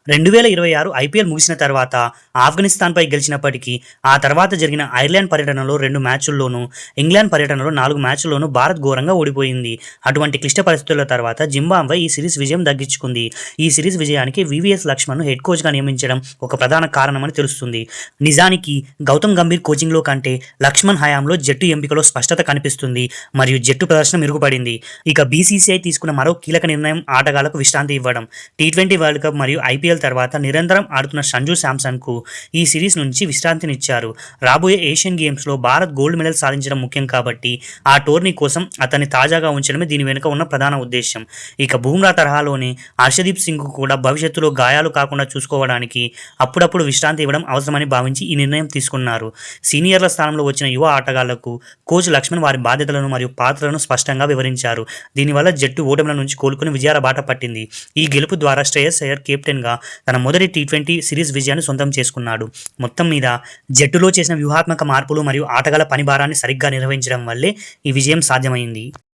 2026 IPL ముగిసిన తర్వాత ఆఫ్ఘనిస్తాన్పై గెలిచినప్పటికీ ఆ తర్వాత జరిగిన ఐర్లాండ్ పర్యటనలో 2 మ్యాచ్ల్లోనూ, ఇంగ్లాండ్ పర్యటనలో 4 మ్యాచ్ల్లోనూ భారత్ ఘోరంగా ఓడిపోయింది. అటువంటి క్లిష్ట పరిస్థితుల తర్వాత జింబాబ్వే ఈ సిరీస్ విజయం దక్కించుకుంది. ఈ సిరీస్ విజయానికి వివిఎస్ లక్ష్మణ్ను హెడ్ కోచ్గా నియమించడం ఒక ప్రధాన కారణమని తెలుస్తుంది. నిజానికి గౌతమ్ గంభీర్ కోచింగ్లో కంటే లక్ష్మణ్ హయాంలో జట్టు ఎంపికలో స్పష్టత కనిపిస్తుంది మరియు జట్టు ప్రదర్శన మెరుగుపడింది. ఇక బీసీసీఐ తీసుకున్న మరో కీలక నిర్ణయం ఆటగాళ్లకు విశ్రాంతి ఇవ్వడం. టీ20 వరల్డ్ కప్ మరియు ఐపీఎల్ తర్వాత నిరంతరం ఆడుతున్న సంజు శాంసన్కు ఈ సిరీస్ నుంచి విశ్రాంతినిచ్చారు. రాబోయే ఏషియన్ గేమ్స్లో భారత్ గోల్డ్ మెడల్ సాధించడం ముఖ్యం కాబట్టి ఆ టోర్నీ కోసం అతన్ని తాజాగా ఉంచడమే దీని వెనుక ఉన్న ప్రధాన ఉద్దేశం. ఇక బుమ్రా తరహాలోనే హర్షదీప్ సింగ్కు కూడా భవిష్యత్తులో గాయాలు కాకుండా చూసుకోవడానికి అప్పుడప్పుడు విశ్రాంతి ఇవ్వడం అవసరమని భావించి ఈ నిర్ణయం తీసుకున్నారు. సీనియర్ల స్థానంలో వచ్చిన యువ ఆటగాళ్లకు కోచ్ లక్ష్మణ్ వారి బాధ్యతలను మరియు పాత్రలను స్పష్టంగా వివరించారు. దీనివల్ల జట్టు ఓటముల నుంచి కోలుకుని విజయాల బాట పట్టింది. ఈ గెలుపు ద్వారా శ్రేయస్ అయ్యర్ కెప్టెన్గా తన మొదటి టీ20 సిరీస్ విజయాన్ని సొంతం చేసుకున్నాడు. మొత్తం మీద జట్టులో చేసిన వ్యూహాత్మక మార్పులు మరియు ఆటగాళ్ల పని భారాన్ని సరిగ్గా నిర్వహించడం వల్లే ఈ విజయం సాధ్యమైంది.